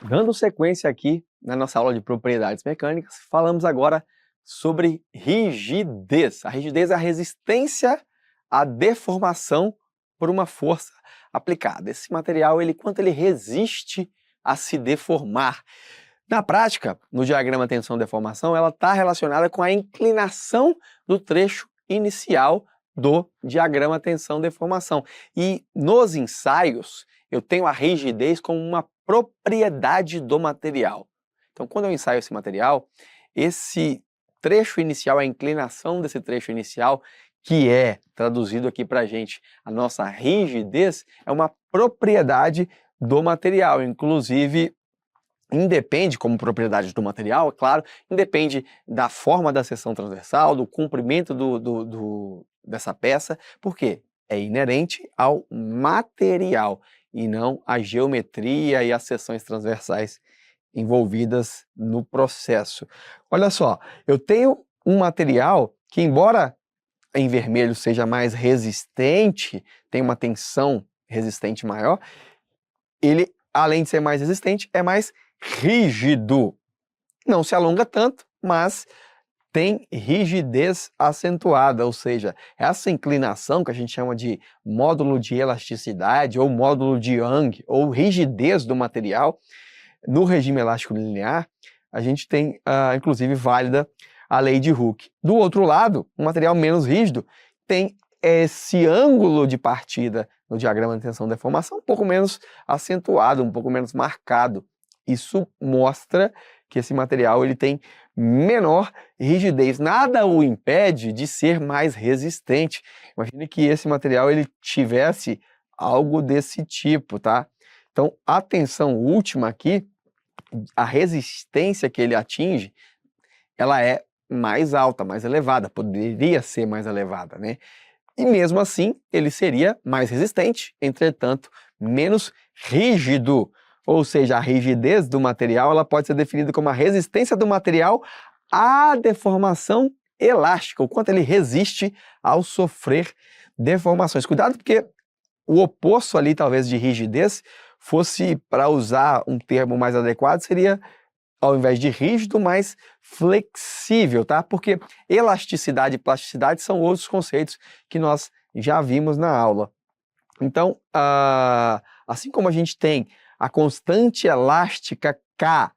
Dando sequência aqui na nossa aula de propriedades mecânicas, falamos agora sobre rigidez. A rigidez é a resistência à deformação por uma força aplicada. Esse material, quanto ele resiste a se deformar. Na prática, no diagrama tensão-deformação, ela está relacionada com a inclinação do trecho inicial do diagrama tensão-deformação. E nos ensaios, eu tenho a rigidez como uma propriedade do material. Então, quando eu ensaio esse material, esse trecho inicial, a inclinação desse trecho inicial, que é traduzido aqui para a gente, a nossa rigidez, é uma propriedade do material. Inclusive, independe, como propriedade do material, é claro, independe da forma da seção transversal, do comprimento dessa peça, porque é inerente ao material e não à geometria e às seções transversais envolvidas no processo. Olha só, eu tenho um material que, embora em vermelho seja mais resistente, tem uma tensão resistente maior, ele, além de ser mais resistente, é mais rígido. Não se alonga tanto, mas tem rigidez acentuada, ou seja, essa inclinação que a gente chama de módulo de elasticidade ou módulo de Young, ou rigidez do material, no regime elástico linear, a gente tem, inclusive, válida a lei de Hooke. Do outro lado, um material menos rígido tem esse ângulo de partida no diagrama de tensão-deformação um pouco menos acentuado, um pouco menos marcado. Isso mostra que esse material ele tem menor rigidez. Nada o impede de ser mais resistente. Imagine que esse material ele tivesse algo desse tipo, tá? Então, a tensão última aqui, a resistência que ele atinge, ela é mais alta, mais elevada, poderia ser mais elevada, né? E mesmo assim, ele seria mais resistente, entretanto, menos rígido. Ou seja, a rigidez do material ela pode ser definida como a resistência do material à deformação elástica, o quanto ele resiste ao sofrer deformações. Cuidado, porque o oposto ali, talvez, de rigidez, fosse, para usar um termo mais adequado, seria, ao invés de rígido, mais flexível, tá? Porque elasticidade e plasticidade são outros conceitos que nós já vimos na aula. Então, assim como a gente tem a constante elástica K,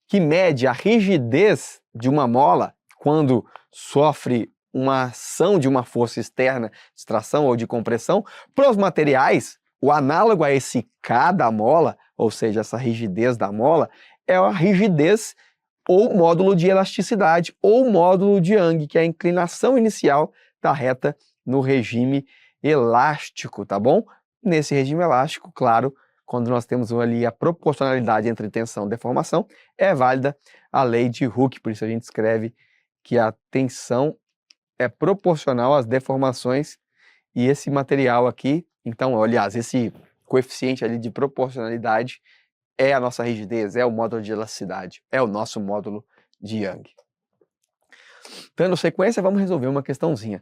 que mede a rigidez de uma mola quando sofre uma ação de uma força externa de tração ou de compressão, para os materiais, o análogo a esse K da mola, ou seja, essa rigidez da mola, é a rigidez ou módulo de elasticidade ou módulo de Young, que é a inclinação inicial da reta no regime elástico, tá bom? Nesse regime elástico, claro, quando nós temos ali a proporcionalidade entre tensão e deformação, é válida a lei de Hooke, por isso a gente escreve que a tensão é proporcional às deformações e esse material aqui, então, aliás, esse coeficiente ali de proporcionalidade é a nossa rigidez, é o módulo de elasticidade, é o nosso módulo de Young. Dando sequência, vamos resolver uma questãozinha.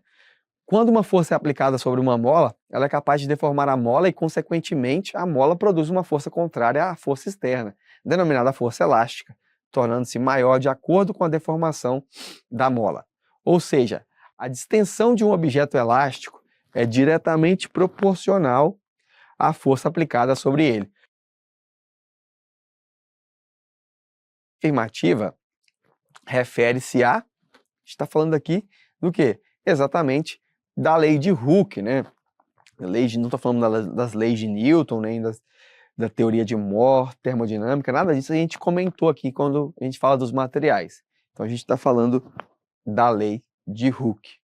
Quando uma força é aplicada sobre uma mola, ela é capaz de deformar a mola e, consequentemente, a mola produz uma força contrária à força externa, denominada força elástica, tornando-se maior de acordo com a deformação da mola. Ou seja, a distensão de um objeto elástico é diretamente proporcional à força aplicada sobre ele. A afirmativa refere-se a, está falando aqui do quê? Exatamente da lei de Hooke, né? Não estou falando das leis de Newton, nem da teoria de Moore, termodinâmica, nada disso a gente comentou aqui quando a gente fala dos materiais. Então a gente está falando da lei de Hooke.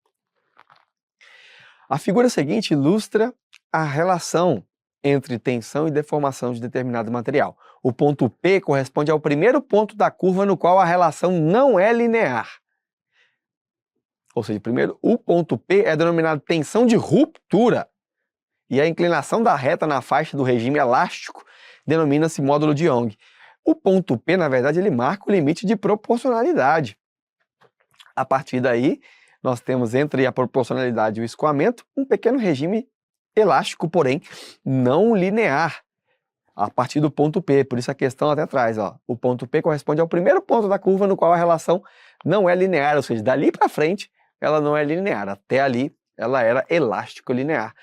A figura seguinte ilustra a relação entre tensão e deformação de determinado material. O ponto P corresponde ao primeiro ponto da curva no qual a relação não é linear. Ou seja, primeiro, o ponto P é denominado tensão de ruptura e a inclinação da reta na faixa do regime elástico denomina-se módulo de Young. O ponto P, na verdade, ele marca o limite de proporcionalidade. A partir daí, nós temos entre a proporcionalidade e o escoamento um pequeno regime elástico, porém não linear. a partir do ponto P, por isso a questão até atrás, ó. O ponto P corresponde ao primeiro ponto da curva no qual a relação não é linear, ou seja, dali para frente ela não é linear, até ali ela era elástico-linear.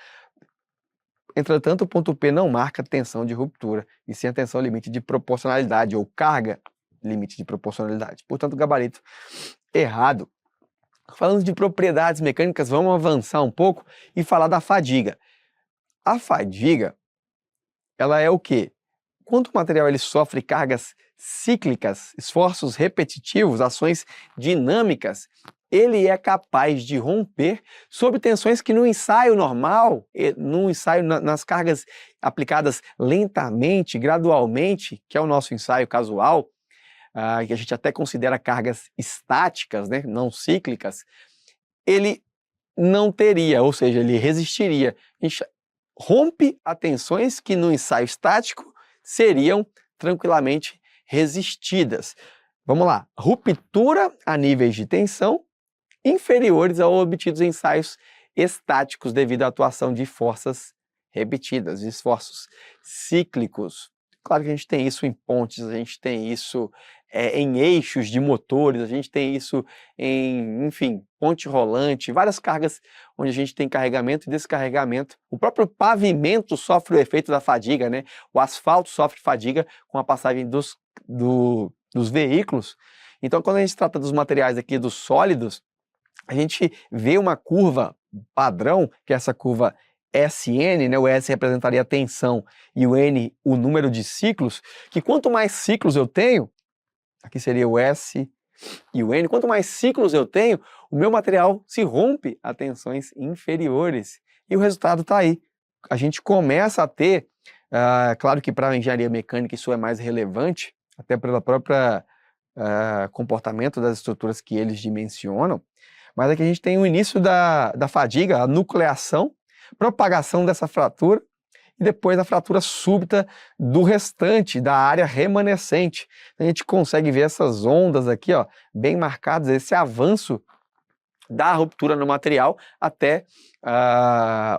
Entretanto, o ponto P não marca tensão de ruptura, e sim a tensão limite de proporcionalidade, ou carga limite de proporcionalidade. Portanto, gabarito errado. Falando de propriedades mecânicas, vamos avançar um pouco e falar da fadiga. A fadiga, ela é o quê? Quando o material ele sofre cargas cíclicas, esforços repetitivos, ações dinâmicas, ele é capaz de romper sob tensões que no ensaio normal, no ensaio nas cargas aplicadas lentamente, gradualmente, que é o nosso ensaio casual, que a gente até considera cargas estáticas, né, não cíclicas, ele não teria, ou seja, ele resistiria. A gente rompe a tensões que no ensaio estático seriam tranquilamente resistidas. Vamos lá, ruptura a níveis de tensão inferiores ao obtidos em ensaios estáticos devido à atuação de forças repetidas, de esforços cíclicos. Claro que a gente tem isso em pontes, a gente tem isso em eixos de motores, a gente tem isso em, enfim, ponte rolante, várias cargas onde a gente tem carregamento e descarregamento. O próprio pavimento sofre o efeito da fadiga, né? O asfalto sofre fadiga com a passagem dos veículos. Então, quando a gente trata dos materiais aqui, dos sólidos, a gente vê uma curva padrão, que é essa curva SN, né? O S representaria a tensão e o N o número de ciclos, que quanto mais ciclos eu tenho, aqui seria o S e o N, quanto mais ciclos eu tenho, o meu material se rompe a tensões inferiores. E o resultado está aí. A gente começa a ter, claro que para a engenharia mecânica isso é mais relevante, até pelo próprio comportamento das estruturas que eles dimensionam, mas aqui a gente tem o início da fadiga, a nucleação, propagação dessa fratura e depois a fratura súbita do restante, da área remanescente. A gente consegue ver essas ondas aqui, ó, bem marcadas, esse avanço da ruptura no material até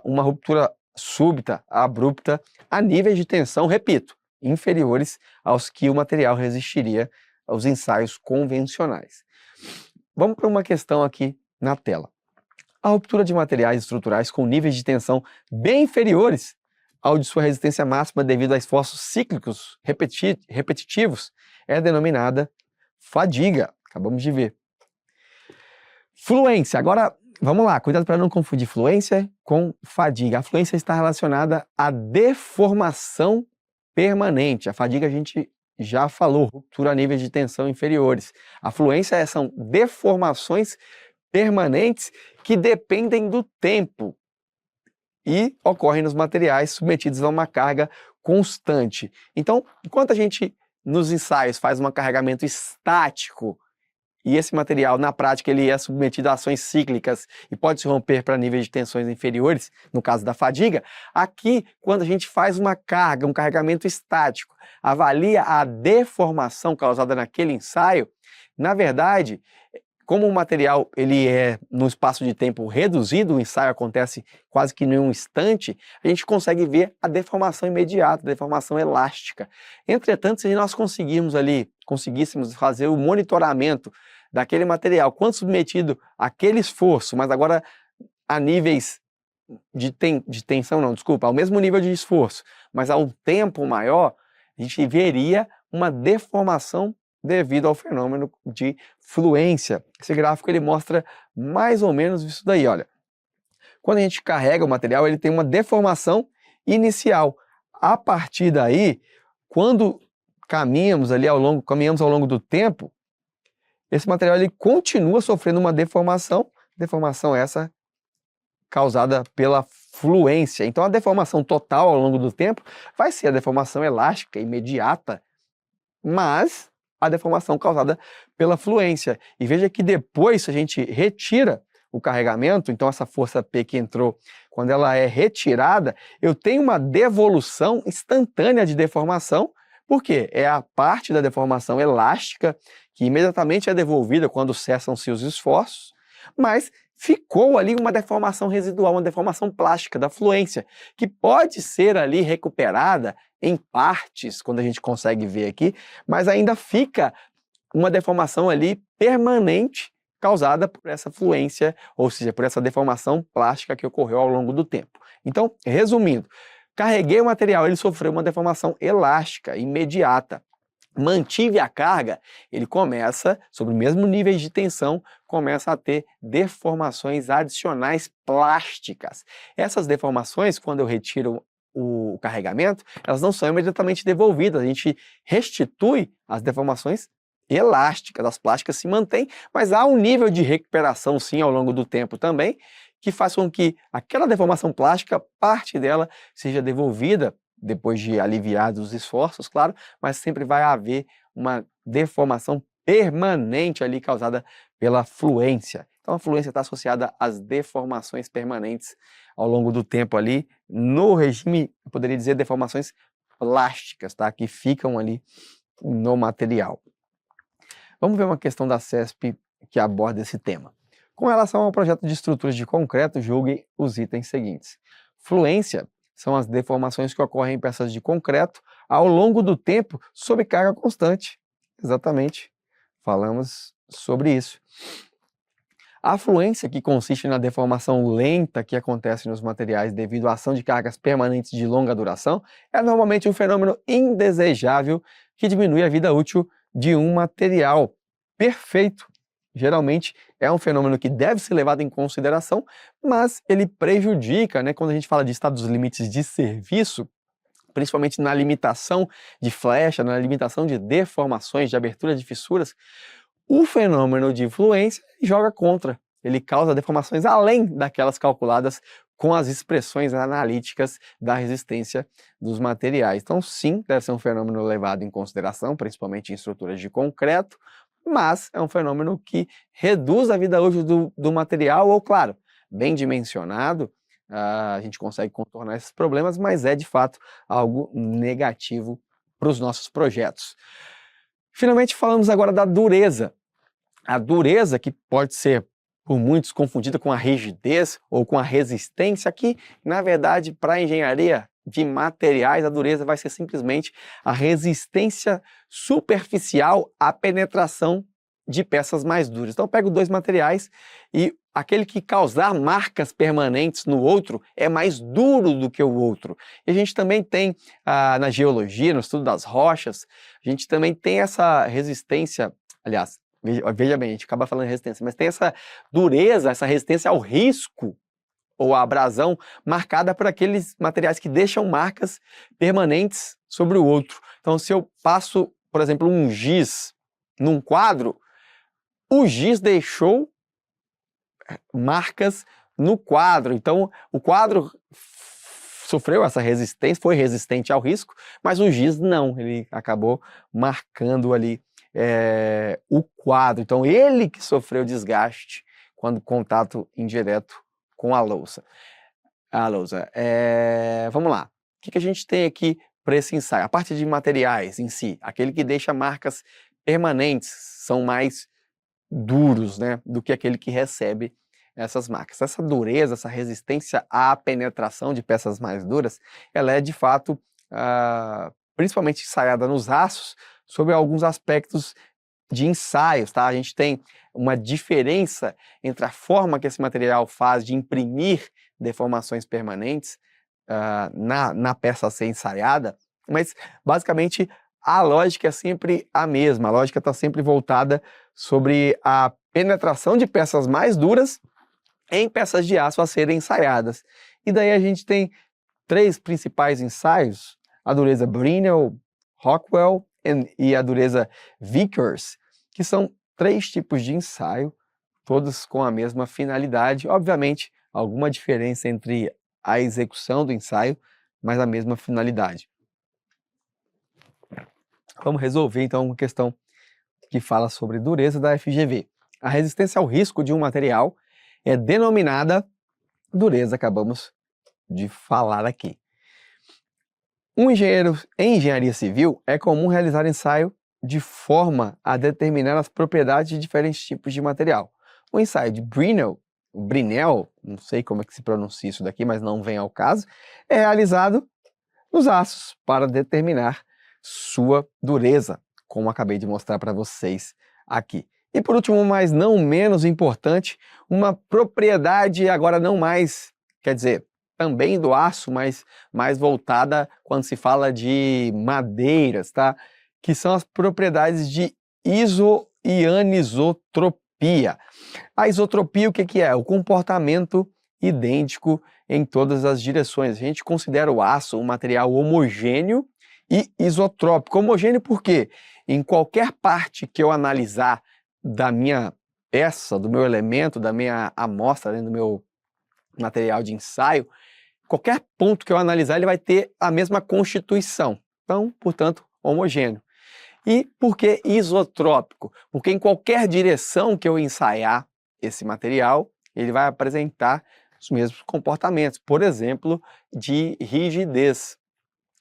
uma ruptura súbita, abrupta, a níveis de tensão, repito, inferiores aos que o material resistiria aos ensaios convencionais. Vamos para uma questão aqui na tela. A ruptura de materiais estruturais com níveis de tensão bem inferiores ao de sua resistência máxima devido a esforços cíclicos repetitivos é denominada fadiga. Acabamos de ver. Fluência. Agora, vamos lá. Cuidado para não confundir fluência com fadiga. A fluência está relacionada à deformação permanente. A fadiga a gente já falou, ruptura a níveis de tensão inferiores. A fluência são deformações permanentes que dependem do tempo e ocorrem nos materiais submetidos a uma carga constante. Então, enquanto a gente nos ensaios faz um carregamento estático e esse material na prática ele é submetido a ações cíclicas e pode se romper para níveis de tensões inferiores, no caso da fadiga, aqui quando a gente faz uma carga, um carregamento estático, avalia a deformação causada naquele ensaio, na verdade, como o material ele é num espaço de tempo reduzido, o ensaio acontece quase que em um instante, a gente consegue ver a deformação imediata, a deformação elástica. Entretanto, se nós conseguíssemos fazer o monitoramento daquele material, quando submetido àquele esforço, mas agora a níveis de tensão, não, desculpa, ao mesmo nível de esforço, mas a um tempo maior, a gente veria uma deformação devido ao fenômeno de fluência. Esse gráfico ele mostra mais ou menos isso daí, olha. Quando a gente carrega o material, ele tem uma deformação inicial. A partir daí, quando caminhamos ao longo do tempo, esse material ele continua sofrendo uma deformação essa causada pela fluência. Então a deformação total ao longo do tempo vai ser a deformação elástica imediata, mas a deformação causada pela fluência. E veja que depois, se a gente retira o carregamento, então essa força P que entrou, quando ela é retirada, eu tenho uma devolução instantânea de deformação, porque é a parte da deformação elástica que imediatamente é devolvida quando cessam-se os esforços, mas ficou ali uma deformação residual, uma deformação plástica da fluência, que pode ser ali recuperada em partes, quando a gente consegue ver aqui, mas ainda fica uma deformação ali permanente causada por essa fluência, ou seja, por essa deformação plástica que ocorreu ao longo do tempo. Então, resumindo, carreguei o material, ele sofreu uma deformação elástica, imediata. Mantive a carga, ele começa, sobre o mesmo nível de tensão, começa a ter deformações adicionais plásticas. Essas deformações, quando eu retiro o carregamento, elas não são imediatamente devolvidas, a gente restitui as deformações elásticas, as plásticas se mantêm, mas há um nível de recuperação sim ao longo do tempo também, que faz com que aquela deformação plástica, parte dela seja devolvida, depois de aliviados os esforços, claro, mas sempre vai haver uma deformação permanente ali causada pela fluência. Então a fluência está associada às deformações permanentes ao longo do tempo ali, no regime, eu poderia dizer, deformações plásticas, tá? Que ficam ali no material. Vamos ver uma questão da CESP que aborda esse tema. Com relação ao projeto de estruturas de concreto, julgue os itens seguintes. Fluência são as deformações que ocorrem em peças de concreto ao longo do tempo sob carga constante. Exatamente, falamos sobre isso. A fluência, que consiste na deformação lenta que acontece nos materiais devido à ação de cargas permanentes de longa duração, é normalmente um fenômeno indesejável que diminui a vida útil de um material. Perfeito! Geralmente é um fenômeno que deve ser levado em consideração, mas ele prejudica, né, quando a gente fala de estados limites de serviço, principalmente na limitação de flecha, na limitação de deformações, de abertura de fissuras, o fenômeno de fluência joga contra. Ele causa deformações além daquelas calculadas com as expressões analíticas da resistência dos materiais. Então, sim, deve ser um fenômeno levado em consideração, principalmente em estruturas de concreto, mas é um fenômeno que reduz a vida útil do material, ou, claro, bem dimensionado, a gente consegue contornar esses problemas, mas é, de fato, algo negativo para os nossos projetos. Finalmente, falamos agora da dureza. A dureza, que pode ser por muitos confundida com a rigidez ou com a resistência, que, na verdade, para a engenharia de materiais, a dureza vai ser simplesmente a resistência superficial à penetração de peças mais duras. Então eu pego dois materiais e aquele que causar marcas permanentes no outro é mais duro do que o outro. E a gente também tem, na geologia, no estudo das rochas, a gente também tem essa resistência, aliás, veja bem, a gente acaba falando resistência, mas tem essa dureza, essa resistência ao risco ou à abrasão marcada por aqueles materiais que deixam marcas permanentes sobre o outro. Então, se eu passo, por exemplo, um giz num quadro, o giz deixou marcas no quadro. Então, o quadro sofreu essa resistência, foi resistente ao risco, mas o giz não, ele acabou marcando ali o quadro. Então, ele que sofreu desgaste quando contato indireto com a louça. Vamos lá. O que a gente tem aqui para esse ensaio? A parte de materiais em si, aquele que deixa marcas permanentes, são mais duros, né, do que aquele que recebe essas marcas. Essa dureza, essa resistência à penetração de peças mais duras, ela é de fato, principalmente ensaiada nos aços, sobre alguns aspectos de ensaios, tá? A gente tem uma diferença entre a forma que esse material faz de imprimir deformações permanentes na peça a ser ensaiada, mas basicamente a lógica é sempre a mesma, a lógica está sempre voltada sobre a penetração de peças mais duras em peças de aço a serem ensaiadas. E daí a gente tem três principais ensaios, a dureza Brinell, Rockwell e a dureza Vickers, que são três tipos de ensaio, todos com a mesma finalidade, obviamente alguma diferença entre a execução do ensaio, mas a mesma finalidade. Vamos resolver então uma questão que fala sobre dureza da FGV. A resistência ao risco de um material é denominada dureza, acabamos de falar aqui. Um engenheiro em engenharia civil é comum realizar ensaio de forma a determinar as propriedades de diferentes tipos de material. O ensaio de Brinell o Brinell, não sei como é que se pronuncia isso daqui, mas não vem ao caso, é realizado nos aços para determinar sua dureza, como acabei de mostrar para vocês aqui. E por último, mas não menos importante, uma propriedade agora não mais, quer dizer, também do aço, mas mais voltada quando se fala de madeiras, tá? Que são as propriedades de iso e anisotropia. A isotropia, o que é? O comportamento idêntico em todas as direções. A gente considera o aço um material homogêneo e isotrópico. Homogêneo por quê? Em qualquer parte que eu analisar da minha peça, do meu elemento, da minha amostra, né, do meu material de ensaio, qualquer ponto que eu analisar, ele vai ter a mesma constituição. Então, portanto, homogêneo. E por que isotrópico? Porque em qualquer direção que eu ensaiar esse material, ele vai apresentar os mesmos comportamentos, por exemplo, de rigidez.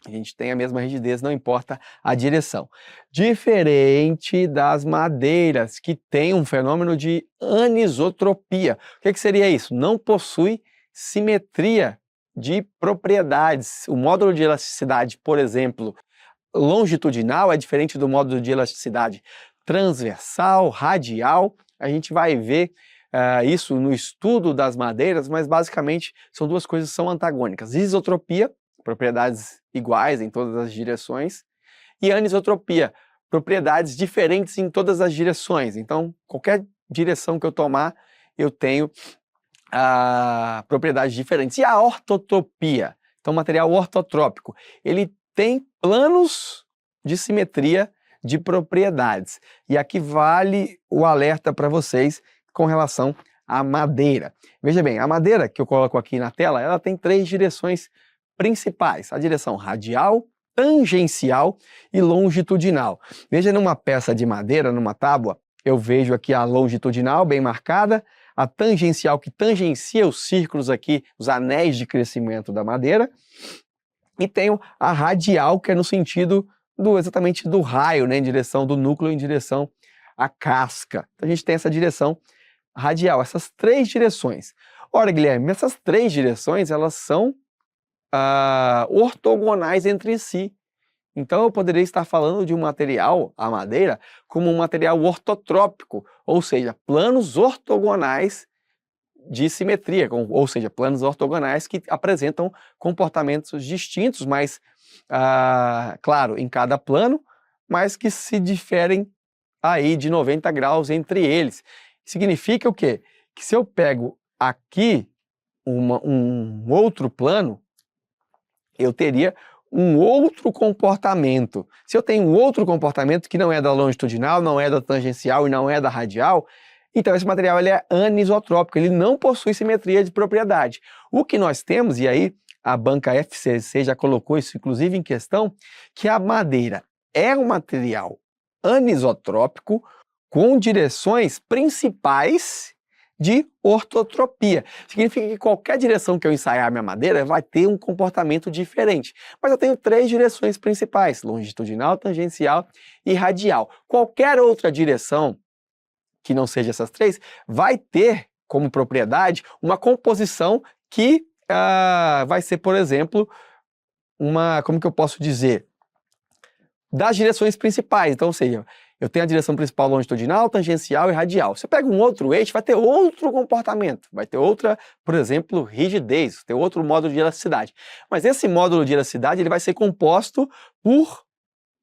A gente tem a mesma rigidez, não importa a direção. Diferente das madeiras, que tem um fenômeno de anisotropia. O que seria isso? Não possui simetria de propriedades. O módulo de elasticidade, por exemplo, longitudinal é diferente do módulo de elasticidade transversal, radial. A gente vai ver isso no estudo das madeiras, mas basicamente são duas coisas que são antagônicas. Isotropia, propriedades iguais em todas as direções, e anisotropia, propriedades diferentes em todas as direções. Então, qualquer direção que eu tomar, eu tenho propriedades diferentes. E a ortotropia, então material ortotrópico, ele tem planos de simetria de propriedades. E aqui vale o alerta para vocês com relação à madeira. Veja bem, a madeira que eu coloco aqui na tela, ela tem 3 direções principais. A direção radial, tangencial e longitudinal. Veja numa peça de madeira, numa tábua, eu vejo aqui a longitudinal bem marcada, a tangencial que tangencia os círculos aqui, os anéis de crescimento da madeira, e tenho a radial, que é no sentido exatamente do raio, né, em direção do núcleo, em direção à casca. Então a gente tem essa direção radial, essas 3 direções. Ora, Guilherme, essas 3 direções, elas são ortogonais entre si. Então eu poderia estar falando de um material, a madeira, como um material ortotrópico, ou seja, planos ortogonais de simetria, ou seja, planos ortogonais que apresentam comportamentos distintos, mas, claro, em cada plano, mas que se diferem aí de 90 graus entre eles. Significa o quê? Que se eu pego aqui um outro plano, eu teria um outro comportamento. Se eu tenho um outro comportamento que não é da longitudinal, não é da tangencial e não é da radial, então esse material ele é anisotrópico, ele não possui simetria de propriedade. O que nós temos, e aí a banca FCC já colocou isso inclusive em questão, que a madeira é um material anisotrópico com direções principais de ortotropia. Significa que qualquer direção que eu ensaiar minha madeira vai ter um comportamento diferente. Mas eu tenho 3 direções principais, longitudinal, tangencial e radial. Qualquer outra direção que não seja essas 3, vai ter como propriedade uma composição que vai ser, por exemplo, como que eu posso dizer? Das direções principais. Então, ou seja, eu tenho a direção principal longitudinal, tangencial e radial. Se eu pego um outro eixo, vai ter outro comportamento, vai ter outra, por exemplo, rigidez, ter outro módulo de elasticidade. Mas esse módulo de elasticidade ele vai ser composto por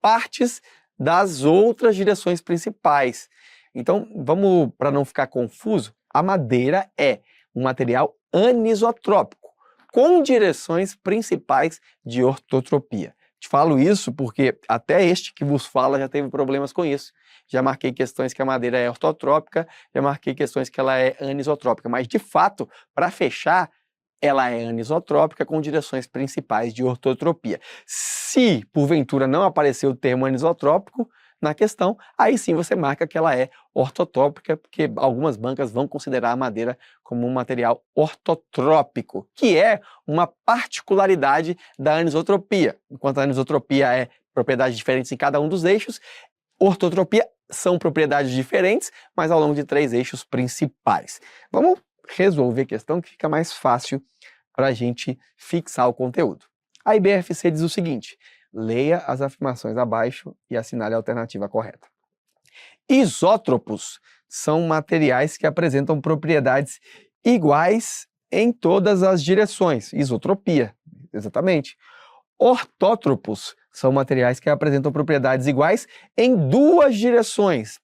partes das outras direções principais. Então, vamos, para não ficar confuso, a madeira é um material anisotrópico, com direções principais de ortotropia. Te falo isso porque até este que vos fala já teve problemas com isso. Já marquei questões que a madeira é ortotrópica, já marquei questões que ela é anisotrópica, mas de fato, para fechar, ela é anisotrópica com direções principais de ortotropia. Se, porventura, não aparecer o termo anisotrópico na questão, aí sim você marca que ela é ortotrópica, porque algumas bancas vão considerar a madeira como um material ortotrópico, que é uma particularidade da anisotropia. Enquanto a anisotropia é propriedades diferentes em cada um dos eixos, ortotropia são propriedades diferentes, mas ao longo de 3 eixos principais. Vamos resolver a questão que fica mais fácil para a gente fixar o conteúdo. A IBFC diz o seguinte: leia as afirmações abaixo e assinale a alternativa correta. Isótropos são materiais que apresentam propriedades iguais em todas as direções. Isotropia, exatamente. Ortótropos são materiais que apresentam propriedades iguais em duas direções.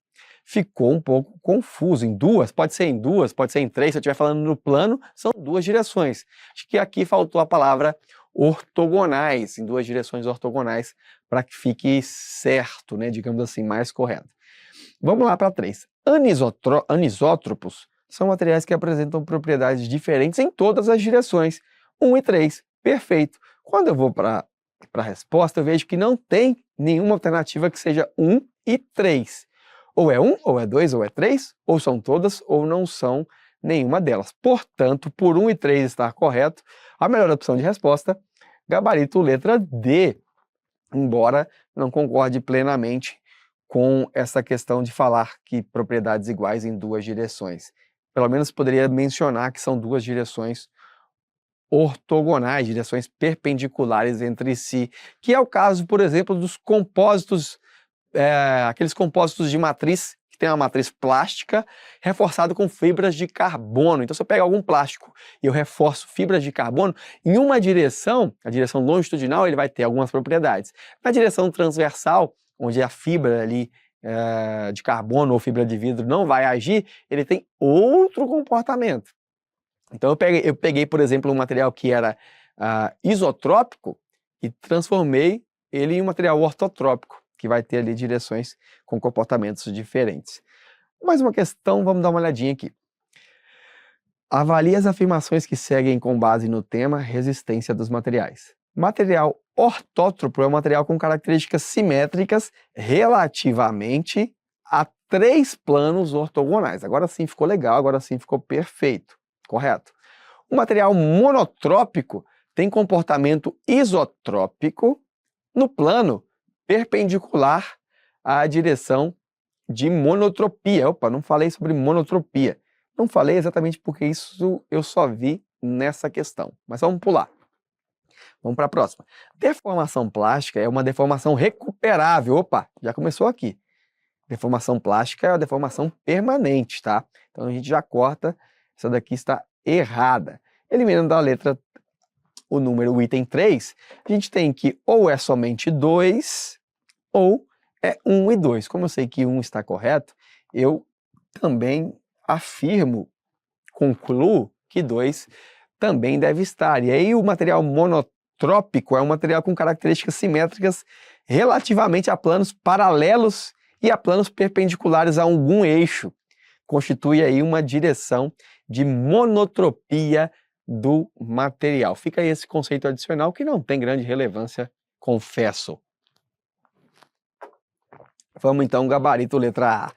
Ficou um pouco confuso. Em duas? Pode ser em duas, pode ser em três. Se eu estiver falando no plano, são duas direções. Acho que aqui faltou a palavra ortogonais, em duas direções ortogonais, para que fique certo, né, digamos assim, mais correto. Vamos lá para 3. Anisótropos são materiais que apresentam propriedades diferentes em todas as direções. 1 e 3. Perfeito. Quando eu vou para a resposta, eu vejo que não tem nenhuma alternativa que seja 1 e 3. Ou é 1, ou é 2, ou é 3, ou são todas, ou não são nenhuma delas. Portanto, por 1 e 3 estar correto, a melhor opção de resposta, gabarito letra D. Embora não concorde plenamente com essa questão de falar que propriedades iguais em duas direções. Pelo menos poderia mencionar que são duas direções ortogonais, direções perpendiculares entre si, que é o caso, por exemplo, dos compósitos, aqueles compósitos de matriz, que tem uma matriz plástica reforçada com fibras de carbono. Então, se eu pego algum plástico e eu reforço fibras de carbono, em uma direção, a direção longitudinal, ele vai ter algumas propriedades. Na direção transversal, onde a fibra ali de carbono ou fibra de vidro não vai agir, ele tem outro comportamento. Então eu peguei, por exemplo, um material que era isotrópico e transformei ele em um material ortotrópico, que vai ter ali direções com comportamentos diferentes. Mais uma questão, vamos dar uma olhadinha aqui. Avalie as afirmações que seguem com base no tema resistência dos materiais. Material ortótropo é um material com características simétricas relativamente a 3 planos ortogonais. Agora sim ficou legal, agora sim ficou perfeito, correto? O material monotrópico tem comportamento isotrópico no plano perpendicular à direção de monotropia. Opa, não falei sobre monotropia. Não falei exatamente porque isso eu só vi nessa questão, mas vamos pular. Vamos para a próxima. Deformação plástica é uma deformação recuperável. Opa, já começou aqui. Deformação plástica é uma deformação permanente, tá? Então a gente já corta, essa daqui está errada. Eliminando da letra o item 3, a gente tem que ou é somente 2 ou é 1 e 2. Como eu sei que 1 está correto, eu também afirmo, concluo que 2 também deve estar. E aí o material monotrópico é um material com características simétricas relativamente a planos paralelos e a planos perpendiculares a algum eixo. Constitui aí uma direção de monotropia do material. Fica aí esse conceito adicional que não tem grande relevância, confesso. Vamos então, gabarito letra A.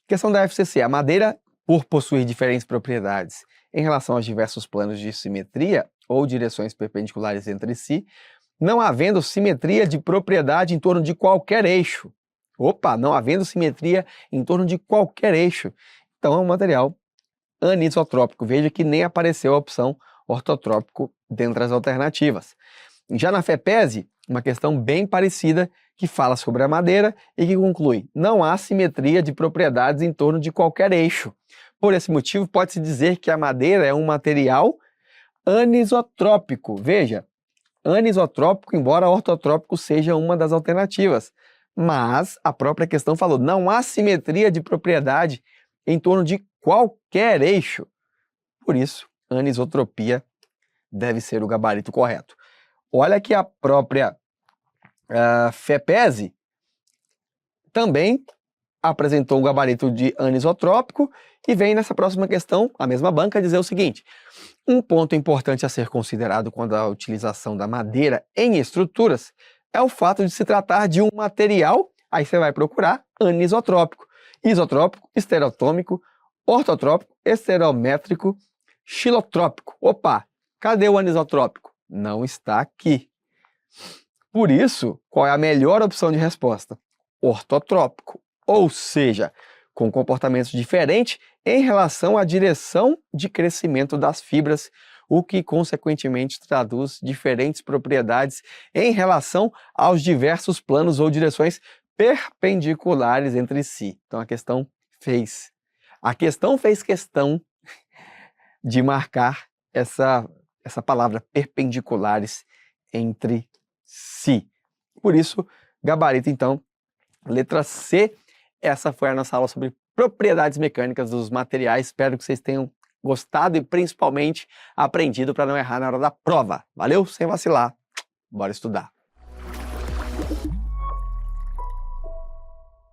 Questão da FCC. A madeira, por possuir diferentes propriedades em relação aos diversos planos de simetria ou direções perpendiculares entre si, não havendo simetria de propriedade em torno de qualquer eixo. Opa, não havendo simetria em torno de qualquer eixo. Então é um material anisotrópico. Veja que nem apareceu a opção ortotrópico dentre as alternativas. Já na FEPESE, uma questão bem parecida que fala sobre a madeira e que conclui: não há simetria de propriedades em torno de qualquer eixo. Por esse motivo, pode-se dizer que a madeira é um material anisotrópico. Veja, anisotrópico, embora ortotrópico seja uma das alternativas. Mas a própria questão falou: não há simetria de propriedade em torno de qualquer eixo. Por isso, anisotropia deve ser o gabarito correto. Olha que a própria FEPESE também apresentou o gabarito de anisotrópico e vem nessa próxima questão, a mesma banca, dizer o seguinte: um ponto importante a ser considerado quando a utilização da madeira em estruturas é o fato de se tratar de um material, aí você vai procurar, anisotrópico, isotrópico, estereotômico, ortotrópico, estereométrico, xilotrópico. Opa, cadê o anisotrópico? Não está aqui. Por isso, qual é a melhor opção de resposta? Ortotrópico, ou seja, com comportamentos diferentes em relação à direção de crescimento das fibras, o que consequentemente traduz diferentes propriedades em relação aos diversos planos ou direções perpendiculares entre si. Então a questão fez questão de marcar essa palavra perpendiculares entre si. Por isso, gabarito então, letra C. Essa foi a nossa aula sobre propriedades mecânicas dos materiais. Espero que vocês tenham gostado e principalmente aprendido para não errar na hora da prova. Valeu? Sem vacilar. Bora estudar.